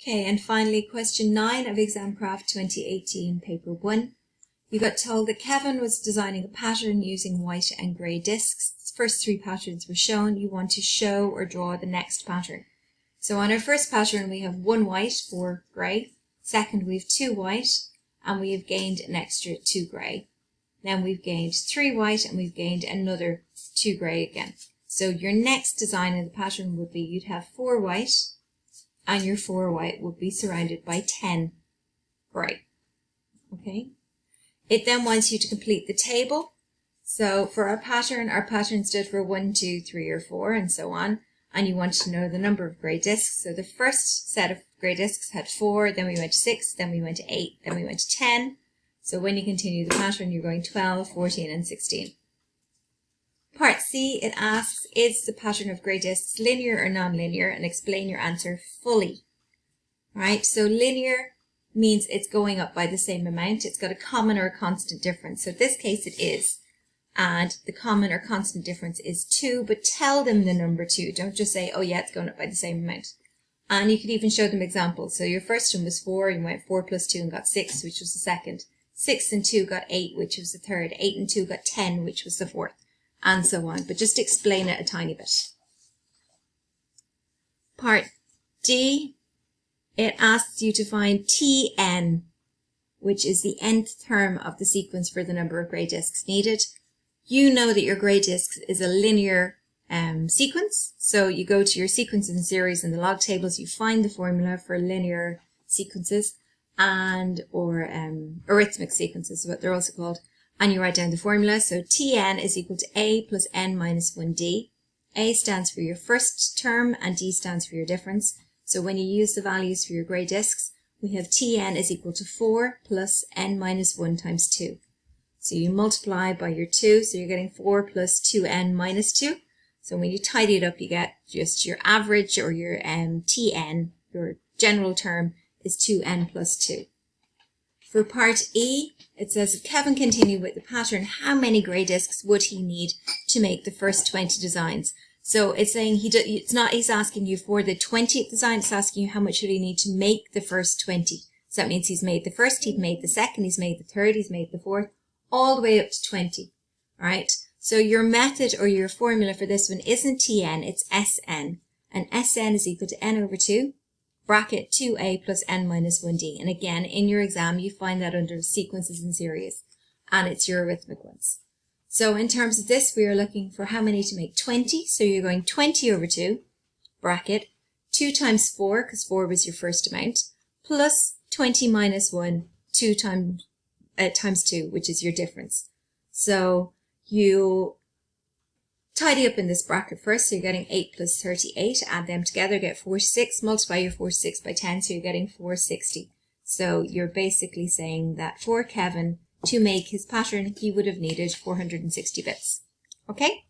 Okay, and finally, question 9 of examcraft 2018, paper 1. You got told that Kevin was designing a pattern using white and grey discs. The first 3 patterns were shown. You want to show or draw the next pattern. So on our first pattern, we have 1 white, 4 grey. Second, we have 2 white, and we have gained an extra 2 grey. Then we've gained 3 white, and we've gained another 2 grey again. So your next design in the pattern would be you'd have 4 white, and your 4 white would be surrounded by 10 grey. Okay. It then wants you to complete the table. So for our pattern stood for 1, 2, 3, or 4, and so on. And you want to know the number of grey discs. So the first set of grey discs had 4, then we went to 6, then we went to 8, then we went to 10. So when you continue the pattern, you're going 12, 14, and 16. Part C, it asks, is the pattern of grey discs linear or non-linear? And explain your answer fully. Right, so linear means it's going up by the same amount. It's got a common or a constant difference. So in this case it is. And the common or constant difference is 2, but tell them the number 2. Don't just say, oh yeah, it's going up by the same amount. And you could even show them examples. So your first one was 4, you went 4 plus 2 and got 6, which was the second. 6 and 2 got 8, which was the third. 8 and 2 got 10, which was the fourth. And so on. But just explain it a tiny bit. Part D, it asks you to find Tn, which is the nth term of the sequence for the number of grey discs needed. You know that your grey discs is a linear sequence. So you go to your sequences and series in the log tables, you find the formula for linear sequences or arithmetic sequences is what they're also called. And you write down the formula. So Tn is equal to A plus n minus 1d. A stands for your first term and d stands for your difference. So when you use the values for your grey discs, we have Tn is equal to 4 plus n minus 1 times 2. So you multiply by your 2, so you're getting 4 plus 2n minus 2. So when you tidy it up, you get just your average, or your Tn, your general term, is 2n plus 2. For part E, it says if Kevin continued with the pattern, how many grey discs would he need to make the first 20 designs? So it's saying he's asking you for the 20th design, it's asking you how much would he need to make the first 20. So that means he's made the first, he's made the second, he's made the third, he's made the fourth, all the way up to 20. Alright, so your method or your formula for this one isn't Tn, it's Sn. And Sn is equal to n over 2. Bracket 2a plus n minus 1d. And again, in your exam, you find that under sequences and series. And it's your arithmetic ones. So in terms of this, we are looking for how many to make 20. So you're going 20 over 2, bracket 2 times 4, because 4 was your first amount, plus 20 minus 1, 2 times 2, which is your difference. So you tidy up in this bracket first, so you're getting 8 plus 38, add them together, get 46, multiply your 46 by 10, so you're getting 460. So you're basically saying that for Kevin to make his pattern, he would have needed 460 bits. Okay?